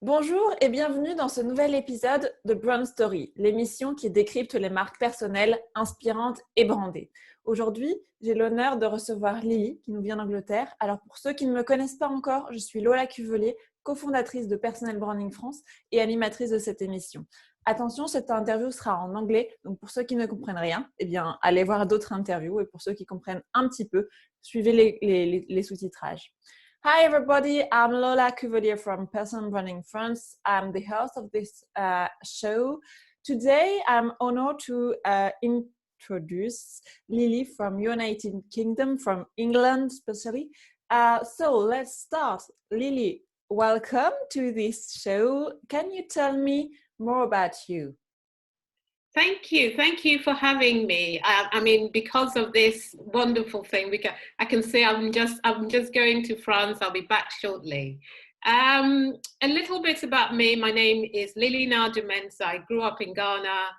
Bonjour et bienvenue dans ce nouvel épisode de Brand Story, l'émission qui décrypte les marques personnelles, inspirantes et brandées. Aujourd'hui, j'ai l'honneur de recevoir Lily qui nous vient d'Angleterre. Alors pour ceux qui ne me connaissent pas encore, je suis Lola Cuvelier, cofondatrice de Personal Branding France et animatrice de cette émission. Attention, cette interview sera en anglais, donc pour ceux qui ne comprennent rien, eh bien, allez voir d'autres interviews et pour ceux qui comprennent un petit peu, suivez les sous-titrages. Hi everybody, I'm Lola Cuvelier from Personal Branding France. I'm the host of this show. Today I'm honored to introduce Lily from United Kingdom, from England especially. So let's start. Lily, welcome to this show. Can you tell me more about you? Thank you. Thank you for having me. I mean, because of this wonderful thing, I can say I'm just going to France. I'll be back shortly. A little bit about me. My name is Lily Naadu Mensah. I grew up in Ghana.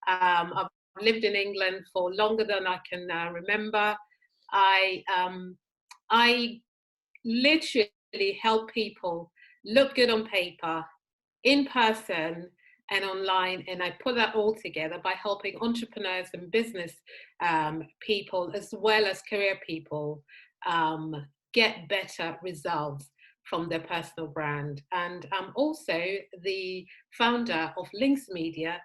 I've lived in England for longer than I can remember. I literally help people look good on paper, in person, and online, and I put that all together by helping entrepreneurs and business people as well as career people get better results from their personal brand. And I'm also the founder of Links Media,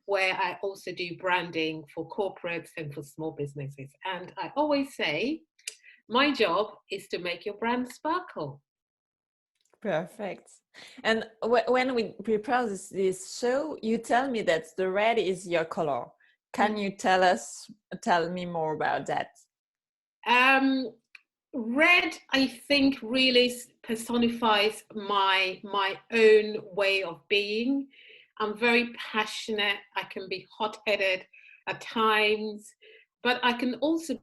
where I also do branding for corporates and for small businesses. And I always say, my job is to make your brand sparkle. Perfect. And when we prepare this show, you tell me that the red is your color. Can you tell me more about that? Red, I think, really personifies my own way of being. I'm very passionate. I can be hot-headed at times, but I can also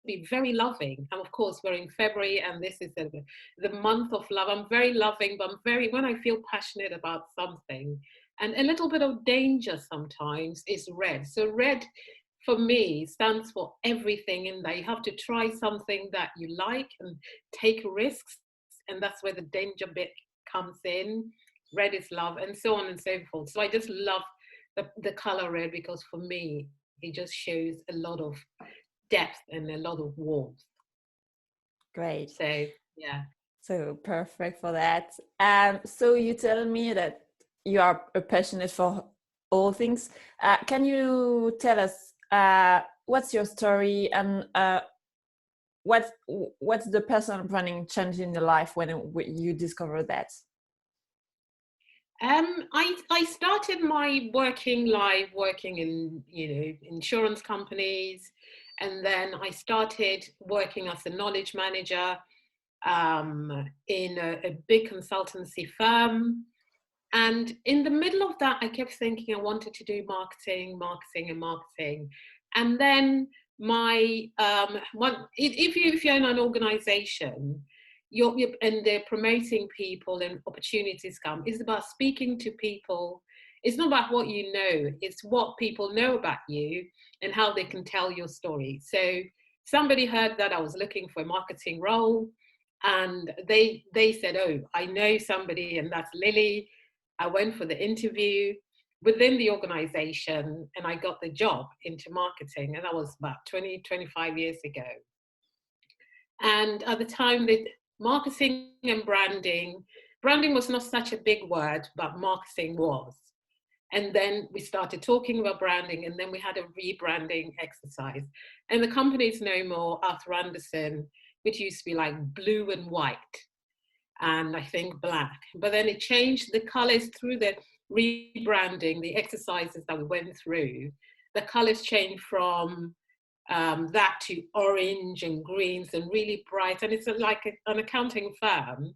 be very loving. And of course, we're in February and this is the month of love. I'm very loving, but when I feel passionate about something, and a little bit of danger sometimes is red. So red for me stands for everything in that. You have to try something that you like and take risks, and that's where the danger bit comes in. Red is love, and so on and so forth. So I just love the color red because for me it just shows a lot of depth and a lot of warmth. Great. So yeah. So perfect for that. So you tell me that you are passionate for all things. Can you tell us what's your story and what's the personal branding change in your life when you discovered that? I started my working life working in insurance companies, and then I started working as a knowledge manager in a big consultancy firm. And in the middle of that, I kept thinking I wanted to do marketing. And then if you're in an organization, and they're promoting people and opportunities come, it's about speaking to people. It's not about what you know, it's what people know about you and how they can tell your story. So somebody heard that I was looking for a marketing role, and they said, oh, I know somebody, and that's Lily. I went for the interview within the organization and I got the job into marketing, and that was about 25 years ago. And at the time, the marketing and branding was not such a big word, but marketing was. And then we started talking about branding, and then we had a rebranding exercise. And the company is no more Arthur Andersen, which used to be like blue and white, and I think black. But then it changed the colors through the rebranding, the exercises that we went through. The colors changed from that to orange and greens and really bright. And it's like an accounting firm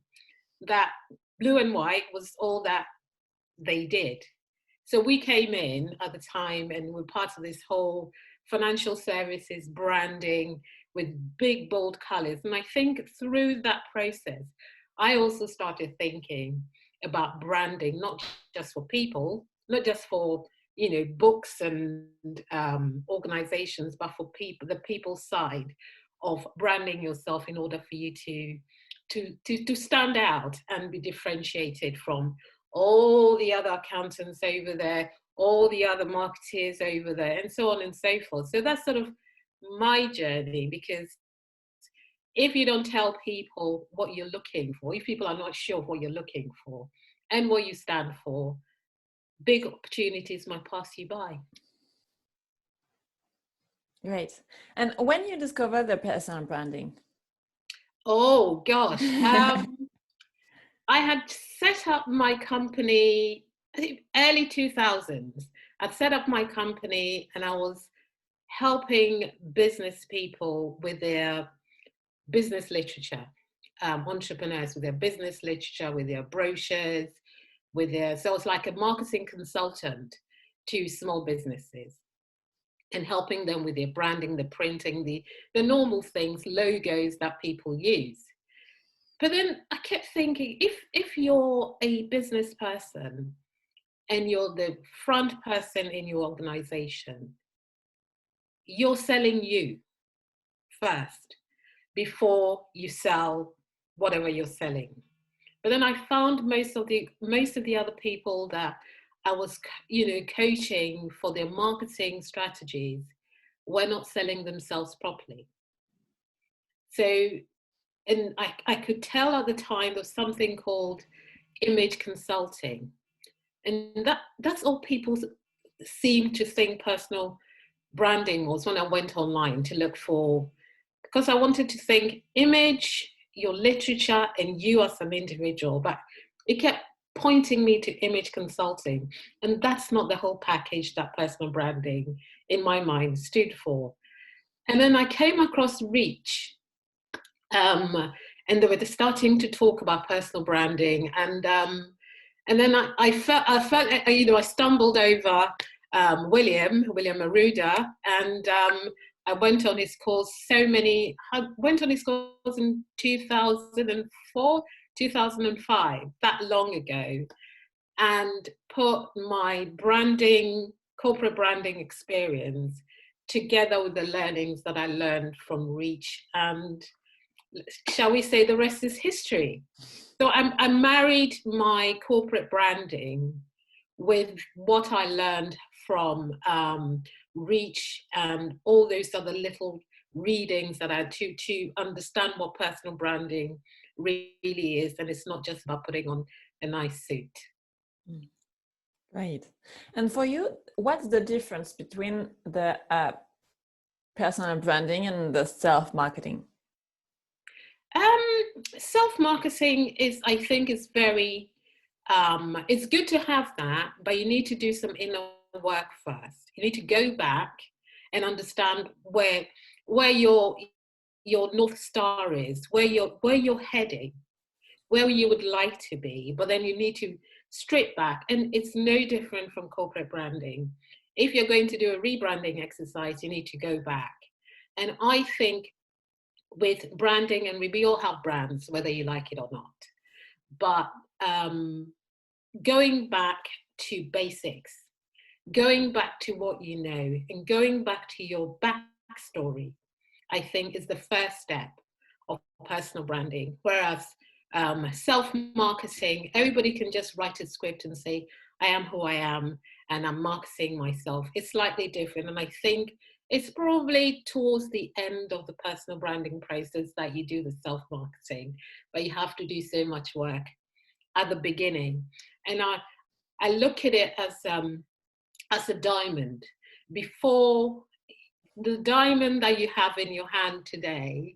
that blue and white was all that they did. So we came in at the time and we're part of this whole financial services branding with big, bold colors. And I think through that process, I also started thinking about branding, not just for people, not just for books and organizations, but for people, the people side of branding yourself in order for you to to stand out and be differentiated from all the other accountants over there, all the other marketeers over there, and so on and so forth. So that's sort of my journey, because if you don't tell people what you're looking for, if people are not sure what you're looking for and what you stand for, big opportunities might pass you by. Great. And when you discover the personal branding? Oh gosh, I had set up my company, I think early 2000s. I'd set up my company and I was helping business people with their business literature, entrepreneurs with their business literature, with their brochures, so it's like a marketing consultant to small businesses, and helping them with their branding, the printing, the normal things, logos that people use. But then I kept thinking, if you're a business person and you're the front person in your organization, you're selling you first before you sell whatever you're selling. But then I found most of the other people that I was, coaching for their marketing strategies were not selling themselves properly. So, and I could tell at the time there was something called image consulting. And that's all people seem to think personal branding was when I went online to look for, because I wanted to think image, your literature, and you as an individual. But it kept pointing me to image consulting. And that's not the whole package that personal branding, in my mind, stood for. And then I came across Reach. And they were starting to talk about personal branding. And then I felt, I stumbled over William Aruda, and I went on his course I went on his course in 2004, 2005, that long ago, and put my corporate branding experience together with the learnings that I learned from Reach, and shall we say the rest is history. So I married my corporate branding with what I learned from Reach and all those other little readings that I had to understand what personal branding really is. And it's not just about putting on a nice suit. Right. And for you, what's the difference between the personal branding and the self-marketing? Self-marketing I think is very, it's good to have that, but you need to do some inner work first. You need to go back and understand where your North Star is, where you're heading, where you would like to be, but then you need to strip back. And it's no different from corporate branding. If you're going to do a rebranding exercise, you need to go back. And I think with branding, and we all have brands, whether you like it or not, but going back to basics, going back to what you know, and going back to your backstory, I think is the first step of personal branding. Whereas self-marketing, everybody can just write a script and say, I am who I am, and I'm marketing myself. It's slightly different. And I think it's probably towards the end of the personal branding process that you do the self-marketing, but you have to do so much work at the beginning. And I look at it as a diamond. Before, the diamond that you have in your hand today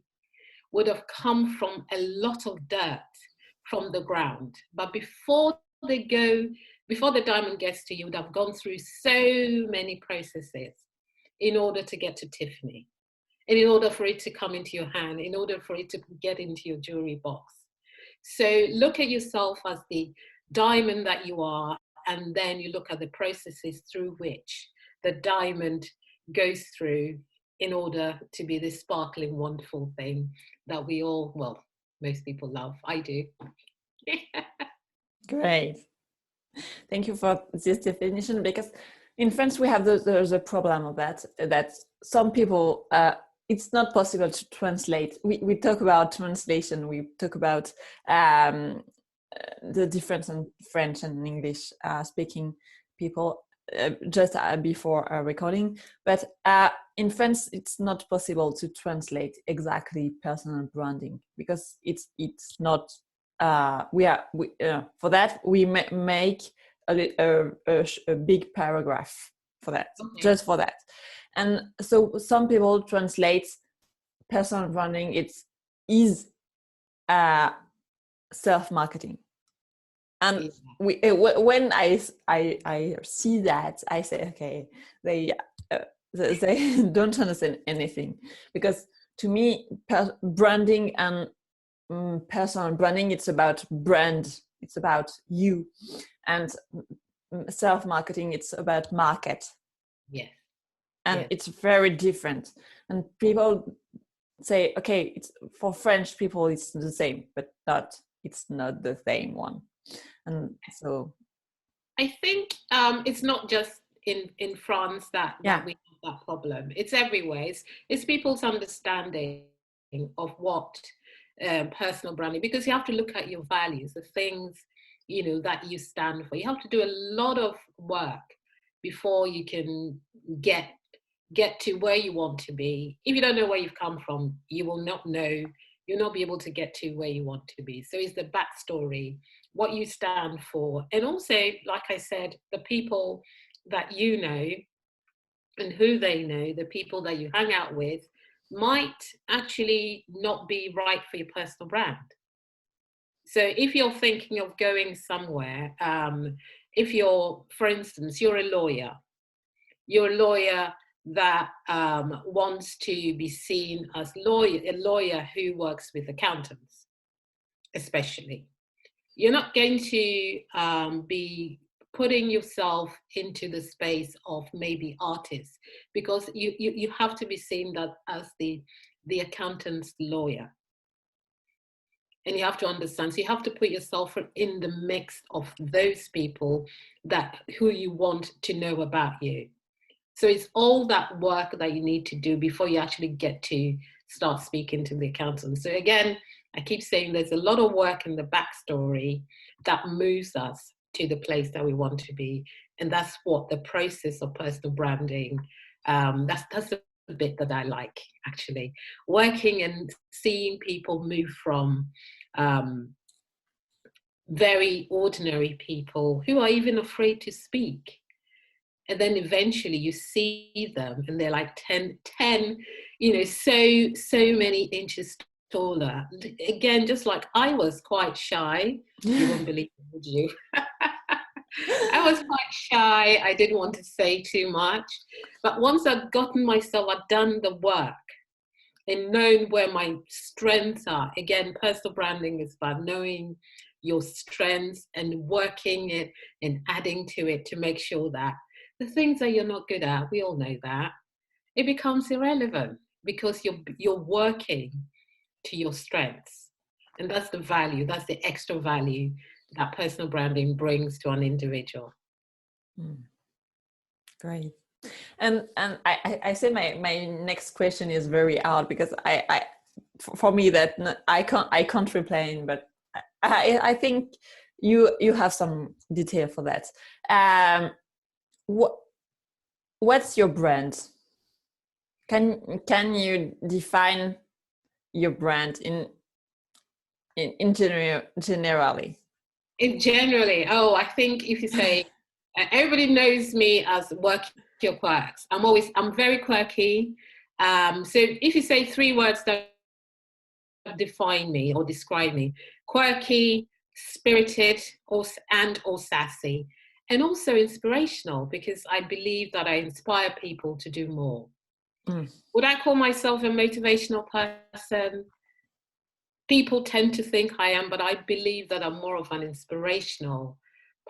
would have come from a lot of dirt from the ground. But before the diamond gets to you, would have gone through so many processes in order to get to Tiffany, and in order for it to come into your hand, in order for it to get into your jewelry box. So look at yourself as the diamond that you are, and then you look at the processes through which the diamond goes through in order to be this sparkling, wonderful thing that we all, well, most people love. I do. Great. Thank you for this definition, because in France we have the problem of that some people it's not possible to translate. We talk about translation. We talk about the difference in French and English speaking people just before recording. But in French, it's not possible to translate exactly personal branding because it's not. For that we make a big paragraph for that, just for that. And so some people translate personal branding, is self-marketing. And when I see that, I say, okay, they don't understand anything, because to me, branding and personal branding, it's about brand, it's about you, and self-marketing, it's about market. Yes. And it's very different. And people say, okay, it's for French people, it's the same, but it's not the same one. And so I think it's not just in France that we have that problem. It's everywhere. It's people's understanding of what personal branding, because you have to look at your values, the things, you know, that you stand for. You have to do a lot of work before you can get to where you want to be. If you don't know where you've come from, you will not know, you'll not be able to get to where you want to be. So it's the backstory, what you stand for. And also, like I said, the people that you know and who they know, the people that you hang out with, might actually not be right for your personal brand. So if you're thinking of going somewhere, if you're, for instance, you're a lawyer that wants to be seen as a lawyer who works with accountants, especially. You're not going to be putting yourself into the space of maybe artists, because you have to be seen that as the accountant's lawyer. And you have to understand, so you have to put yourself in the mix of those people who you want to know about you. So it's all that work that you need to do before you actually get to start speaking to the accountant. So again, I keep saying there's a lot of work in the backstory that moves us to the place that we want to be. And that's what the process of personal branding, that's the bit that I like, actually. Working and seeing people move from very ordinary people who are even afraid to speak. And then eventually you see them and they're like 10, you know, so many inches taller. Again, just like I was quite shy. You wouldn't believe it, would you? I was quite shy. I didn't want to say too much. But once I'd gotten myself, I'd done the work and known where my strengths are. Again, personal branding is about knowing your strengths and working it and adding to it to make sure that the things that you're not good at, we all know that, it becomes irrelevant because you're working to your strengths. And that's the value, that's the extra value that personal branding brings to an individual. Great. And I say my next question is very hard, because for me that I can't reply, but I think you have some detail for that. What's your brand? Can you define your brand generally? Generally, I think if you say everybody knows me as work your quirks. I'm very quirky. So if you say 3 words that define me or describe me: quirky, spirited, or sassy, and also inspirational, because I believe that I inspire people to do more. Would I call myself a motivational person? People tend to think I am, but I believe that I'm more of an inspirational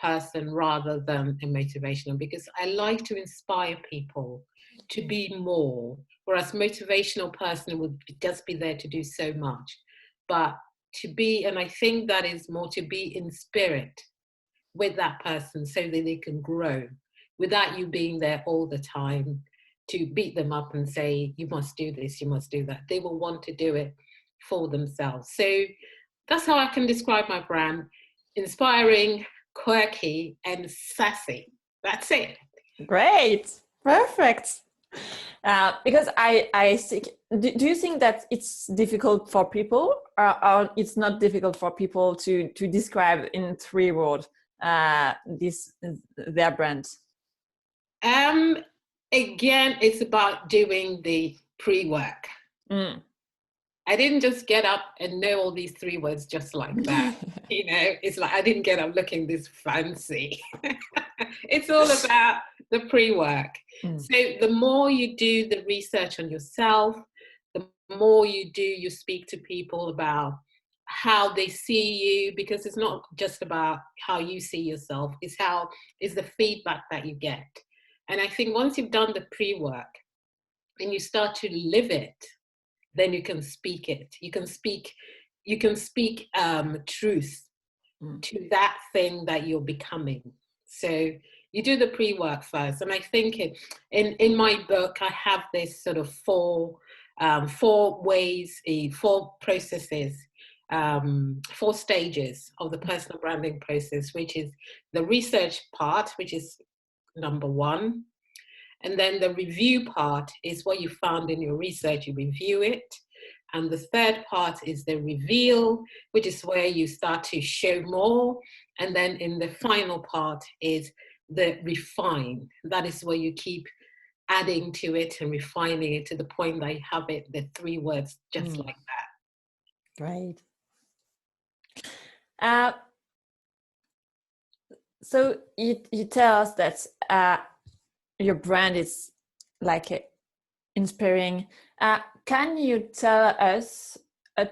person rather than a motivational, because I like to inspire people to be more, whereas motivational person would just be there to do so much. But to be, and I think that is more to be in spirit with that person so that they can grow without you being there all the time to beat them up and say, you must do this, you must do that. They will want to do it for themselves. So that's how I can describe my brand: inspiring, quirky, and sassy. That's it. Great. Perfect. Because I think, do you think that it's difficult for people, or it's not difficult for people to describe in 3 words their brand? Again, it's about doing the pre-work. I didn't just get up and know all these 3 words just like that. You know, it's like I didn't get up looking this fancy. It's all about the pre-work. So the more you do the research on yourself, the more you speak to people about how they see you, because it's not just about how you see yourself, it's the feedback that you get. And I think once you've done the pre-work and you start to live it, then you can speak it. You can speak truth to that thing that you're becoming. So you do the pre-work first. And I think in my book, I have this sort of 4 ways, 4 processes, 4 stages of the personal branding process, which is the research part, which is number 1. And then the review part is what you found in your research, you review it. And the 3rd part is the reveal, which is where you start to show more. And then in the final part is the refine. That is where you keep adding to it and refining it to the point that you have it, the 3 words, just like that. Great. So you tell us that your brand is like inspiring. Can you tell us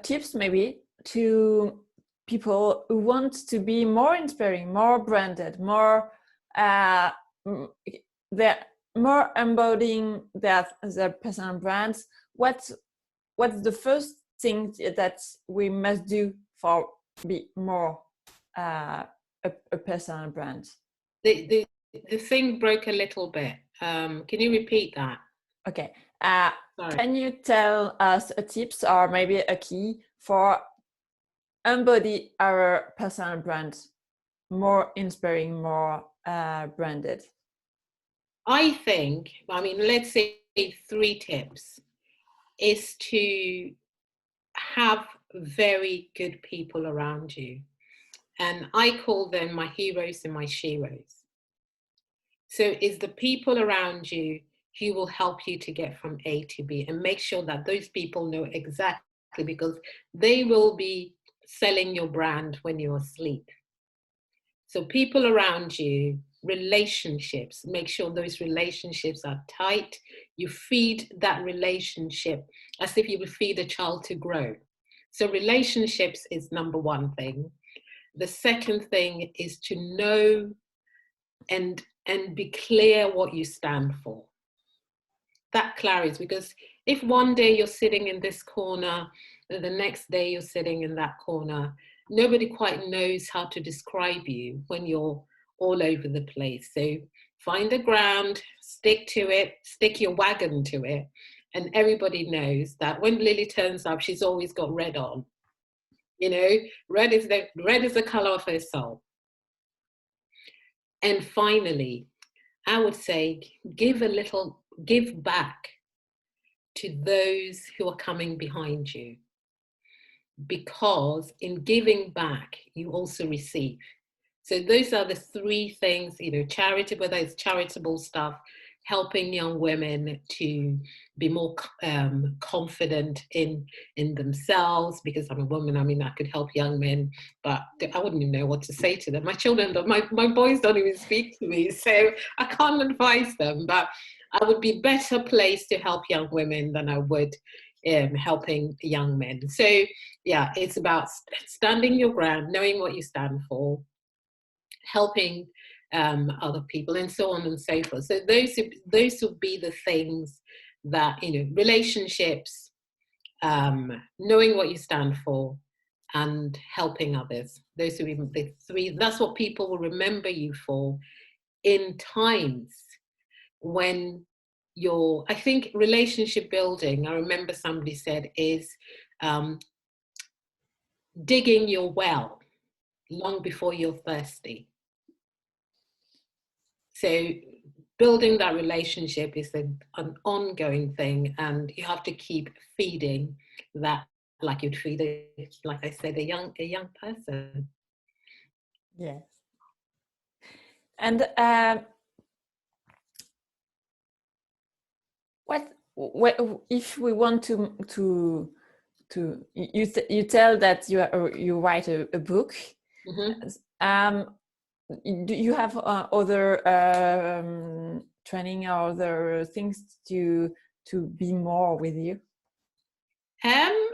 tips maybe to people who want to be more inspiring, more branded, more they're more embodying their personal brands? What's the first thing that we must do for be more a personal brand? The thing broke a little bit. Can you repeat that? Okay. Can you tell us a tips or maybe a key for embody our personal brand, more inspiring, more branded? I think, let's say 3 tips is to have very good people around you. And I call them my heroes and my sheroes. So it's the people around you who will help you to get from A to B, and make sure that those people know exactly, because they will be selling your brand when you're asleep. So people around you, relationships, make sure those relationships are tight. You feed that relationship as if you would feed a child to grow. So relationships is number 1 thing. The second thing is to know and be clear what you stand for. That clarity, because if one day you're sitting in this corner, and the next day you're sitting in that corner, nobody quite knows how to describe you when you're all over the place. So find a ground, stick to it, stick your wagon to it, and everybody knows that when Lily turns up, she's always got red on. You know, red is the color of her soul. And finally, I would say give back to those who are coming behind you, because in giving back, you also receive. So those are the 3 things, charity, whether it's charitable stuff, helping young women to be more confident in themselves, because I'm a woman. I could help young men, but I wouldn't even know what to say to them. My children, my boys don't even speak to me, so I can't advise them, but I would be better placed to help young women than I would helping young men. So yeah, it's about standing your ground, knowing what you stand for, helping other people, and so on and so forth. So those would be the things that, relationships, knowing what you stand for, and helping others. Those would be the 3. That's what people will remember you for in times when I think relationship building, I remember somebody said, is digging your well long before you're thirsty. So building that relationship is an ongoing thing, and you have to keep feeding that like you'd feed, like I said, a young person. Yes. And what if we want to you tell that you write a book? Mm-hmm. Do you have other training or other things to be more with you?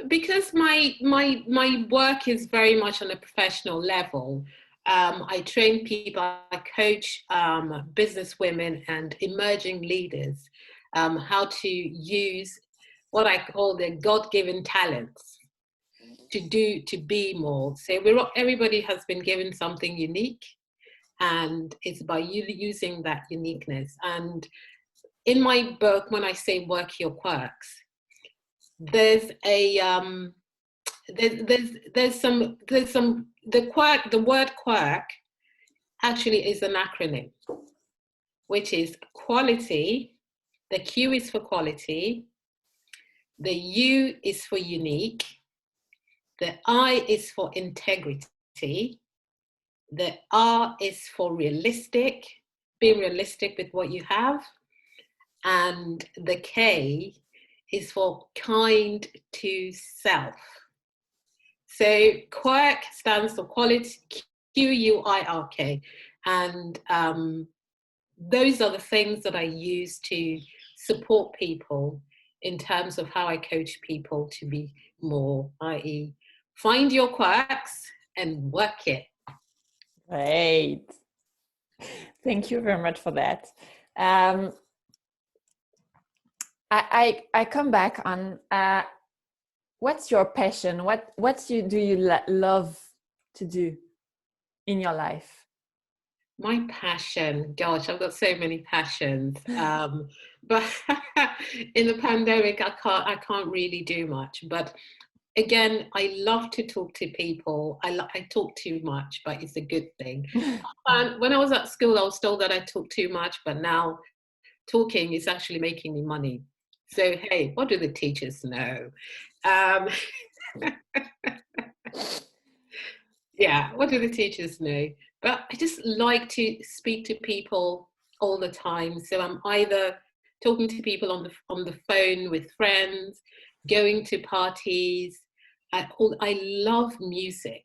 Because my work is very much on a professional level. I train people, I coach business women and emerging leaders how to use what I call their God-given talents to be more. So everybody has been given something unique, and it's by you using that uniqueness. And in my book, when I say work your quirks, there's a there's some the word quirk actually is an acronym, which is quality. The Q is for quality, the U is for unique, the I is for integrity, the R is for realistic, being realistic with what you have, and the K is for kind to self. So quirk stands for quality, Quirk, and those are the things that I use to support people in terms of how I coach people to be more, i.e. find your quirks and work it. Great. Thank you very much for that. I come back on what's your passion? What do you love to do in your life? My passion, gosh, I've got so many passions. But in the pandemic, I can't really do much. But again, I love to talk to people. I talk too much, but it's a good thing. And when I was at school, I was told that I talk too much, but now talking is actually making me money. So, hey, what do the teachers know? Yeah, what do the teachers know? But I just like to speak to people all the time. So I'm either talking to people on the phone with friends, going to parties. I love music.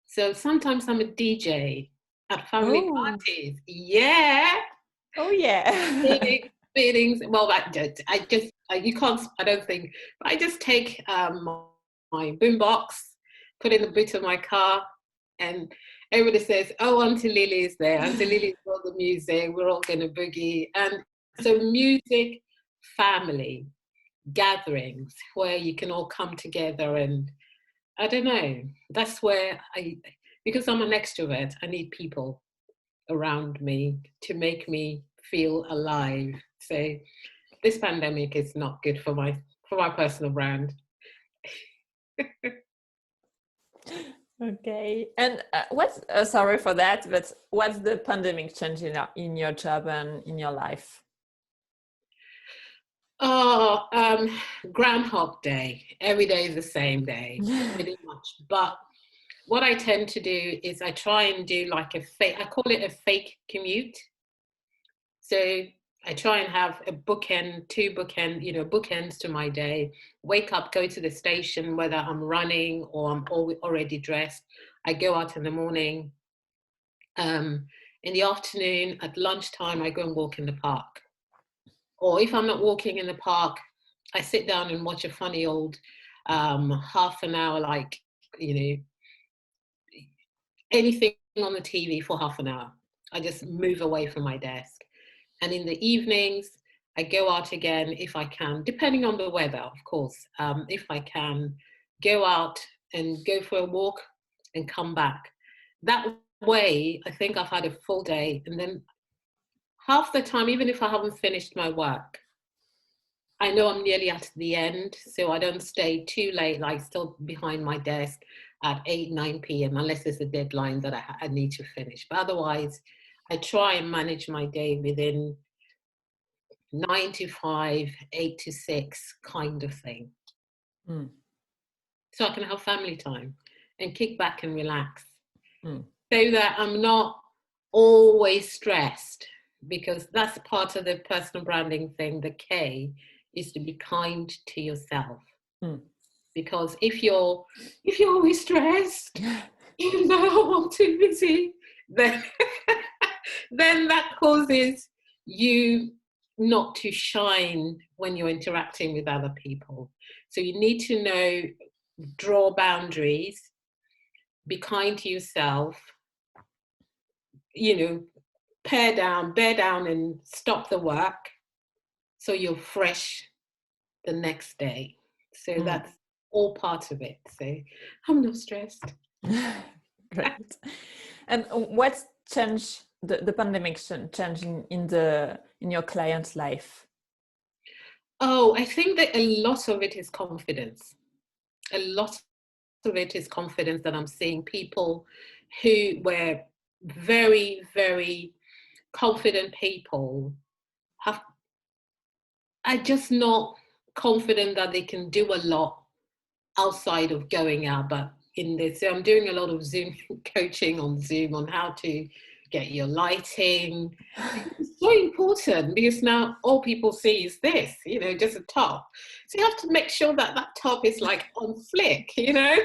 So sometimes I'm a DJ at family parties. Yeah. Oh yeah. Feelings. Well, you can't. I don't think. But I just take my boombox, put in the boot of my car, and everybody says, "Oh, Auntie Lily's there. Auntie Lily's got the music. We're all going to boogie." And so, music, family, gatherings where you can all come together, and I don't know. That's where because I'm an extrovert, I need people around me to make me feel alive. So this pandemic is not good for my personal brand. Okay. And what's sorry for that, but what's the pandemic change in your job and in your life? Oh, Groundhog Day. Every day is the same day, pretty much. But what I tend to do is I try and do like I call it a fake commute. So I try and have two bookends to my day. Wake up, go to the station, whether I'm running or I'm already dressed. I go out in the morning. In the afternoon, at lunchtime, I go and walk in the park. Or if I'm not walking in the park, I sit down and watch a funny old half an hour, anything on the TV for half an hour. I just move away from my desk. And in the evenings, I go out again if I can, depending on the weather, of course. If I can, go out and go for a walk and come back. That way, I think I've had a full day. And then half the time, even if I haven't finished my work, I know I'm nearly at the end, so I don't stay too late, like still behind my desk at 8, 9 p.m. unless there's a deadline that I need to finish. But otherwise, I try and manage my day within 9 to 5, 8 to 6 kind of thing. So I can have family time and kick back and relax. So that I'm not always stressed, because that's part of the personal branding thing. The K is to be kind to yourself. Because if you're always stressed, you know, I'm too busy, then then that causes you not to shine when you're interacting with other people. So you need to know, draw boundaries, be kind to yourself, you know, bear down and stop the work so you're fresh the next day. So that's all part of it. So I'm not stressed. Great. And what's changed, the pandemic changing in your client's life? Oh, I think that a lot of it is confidence. A lot of it is confidence that I'm seeing people who were very, very confident people are just not confident that they can do a lot outside of going out. But in this, so I'm doing a lot of Zoom coaching on Zoom on how to get your lighting. It's so important, because now all people see is this, you know, just a top. So you have to make sure that that top is like on flick, you know.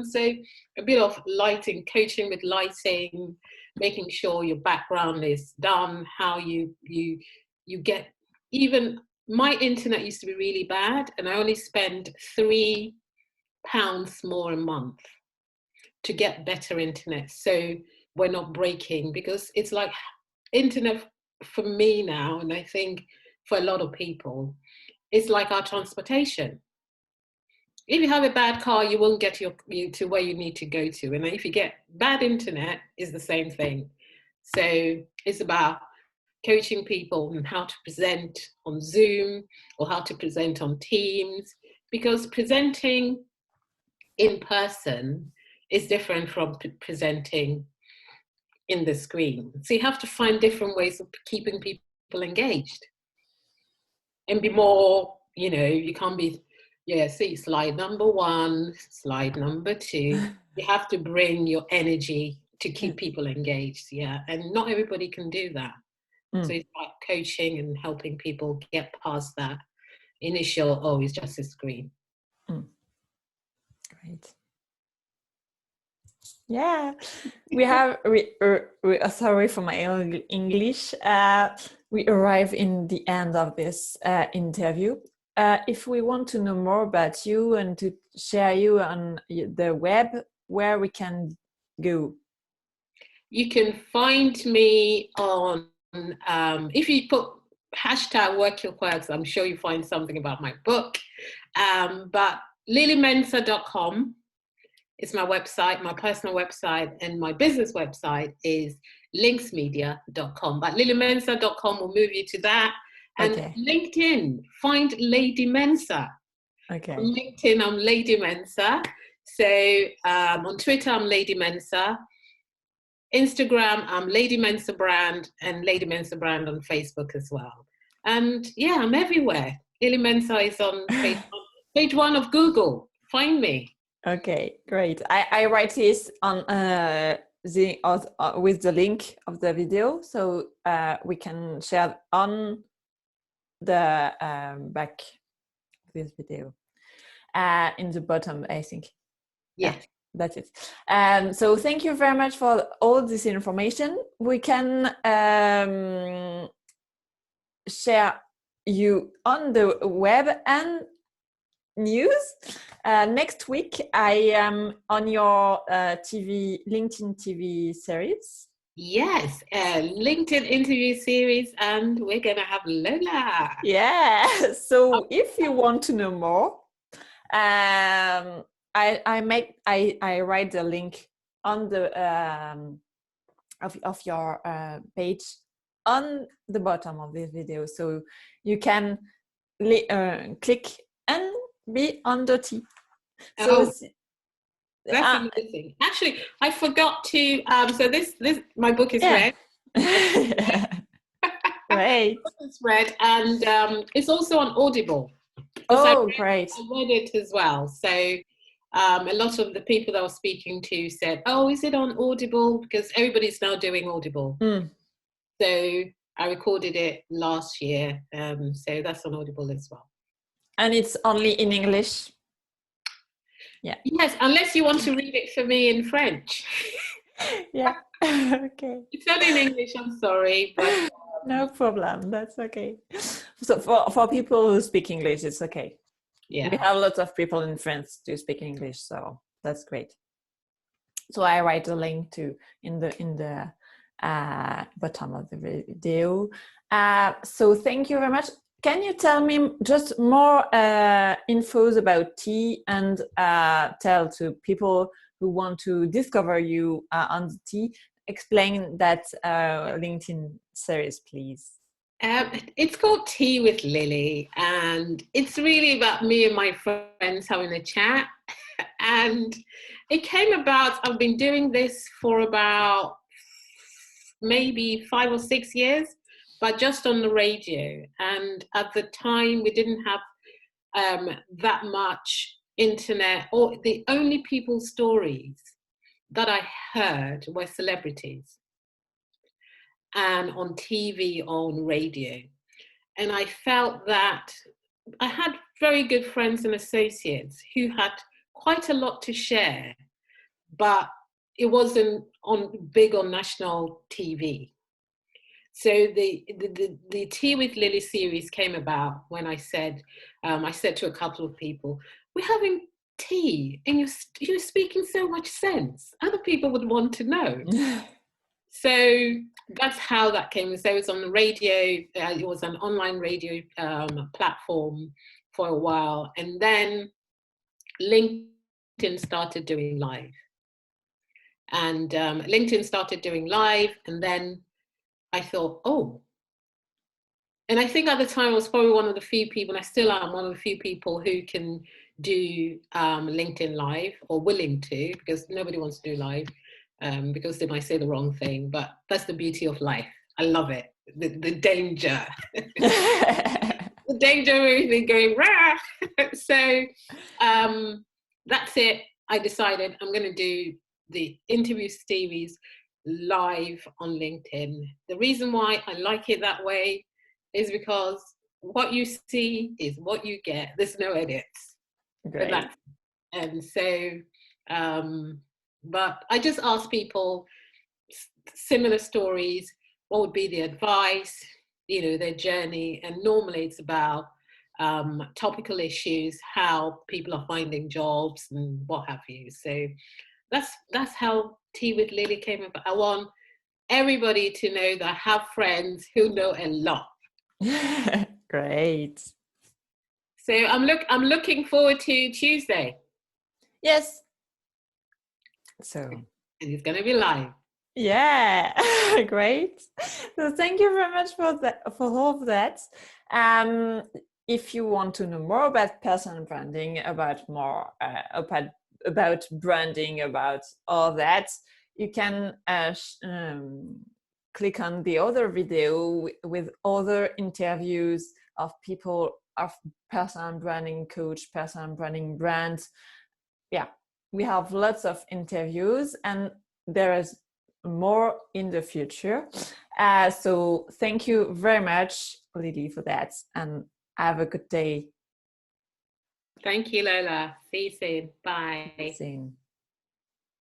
So a bit of lighting, coaching with lighting, making sure your background is done, how you get. Even my internet used to be really bad, and I only spend £3 more a month to get better internet, so we're not breaking. Because it's like internet for me now, and I think for a lot of people, it's like our transportation. If you have a bad car, you won't get you to where you need to go to, and if you get bad internet, it's the same thing. So it's about coaching people on how to present on Zoom or how to present on Teams, because presenting in person is different from presenting in the screen. So you have to find different ways of keeping people engaged and be more, you know, you can't be, see, slide number 1, slide number 2. You have to bring your energy to keep people engaged. And not everybody can do that. So it's like coaching and helping people get past that initial, it's just a screen. Great. Yeah, we have, sorry for my English, we arrive in the end of this interview. If we want to know more about you and to share you on the web, where we can go? You can find me on, if you put #WorkYourQuirks, I'm sure you find something about my book. But lilymensah.com is my website, my personal website, and my business website is linksmedia.com. But lilymensah.com will move you to that. And LinkedIn, find Lady Mensah. Okay. On LinkedIn, I'm Lady Mensah. So on Twitter, I'm Lady Mensah. Instagram, I'm Lady Mensah Brand, and Lady Mensah Brand on Facebook as well. And I'm everywhere. Lily Mensah is on page 1 of Google. Find me. Okay, great. I write this on with the link of the video, so we can share on the back of this video in the bottom, I think. Yes. That's it. So thank you very much for all this information. We can share you on the web and news. Next week, I am on your LinkedIn TV series. Yes, LinkedIn interview series, and we're going to have Lola. Yeah. So if you want to know more, I write the link on the of your page on the bottom of this video, so you can click and be on the tea. So that's amazing. Actually, I forgot to. So this my book is read. Great. It's read, and it's also on Audible. Great. I read it as well. So a lot of the people that I was speaking to said, "Oh, is it on Audible?" Because everybody's now doing Audible. So I recorded it last year. So that's on Audible as well. And it's only in English. Yeah. Yes, unless you want to read it for me in French. Yeah. Okay. It's not in English, I'm sorry, but no problem. That's okay. So for people who speak English, it's okay. Yeah. We have lots of people in France who speak English, so that's great. So I write a link to in the bottom of the video. So thank you very much. Can you tell me just more infos about tea and tell to people who want to discover you on the tea? Explain that LinkedIn series, please. It's called Tea with Lily, and it's really about me and my friends having a chat. And it came about, I've been doing this for about maybe 5 or 6 years, but just on the radio. And at the time, we didn't have that much internet, or the only people's stories that I heard were celebrities and on TV, on radio. And I felt that I had very good friends and associates who had quite a lot to share, but it wasn't big on national TV. So the Tea with Lily series came about when I said to a couple of people, "We're having tea and you're speaking so much sense. Other people would want to know." So that's how that came. So it was on the radio. It was an online radio platform for a while, and then LinkedIn started doing live. And LinkedIn started doing live, and then I thought, oh. And I think at the time I was probably one of the few people, and I still am one of the few people who can do LinkedIn live, or willing to, because nobody wants to do live. Because they might say the wrong thing, but that's the beauty of life. I love it. The danger. The danger of everything going rah. So that's it. I decided I'm going to do the interview series live on LinkedIn. The reason why I like it that way is because what you see is what you get. There's no edits. Great. And so but I just ask people similar stories, what would be the advice, their journey. And normally it's about topical issues, how people are finding jobs and what have you. So that's how Tea with Lily came about. I want everybody to know that I have friends who know a lot. Great. So I'm looking forward to Tuesday. Yes. So, and it's going to be live. Yeah, great. So thank you very much for all of that. If you want to know more about personal branding, about branding, about all that, you can click on the other video with other interviews of people, of personal branding coach, personal branding brands. Yeah. We have lots of interviews, and there is more in the future. So thank you very much, Lily, for that, and have a good day. Thank you, Lola. See you soon. Bye. See you soon.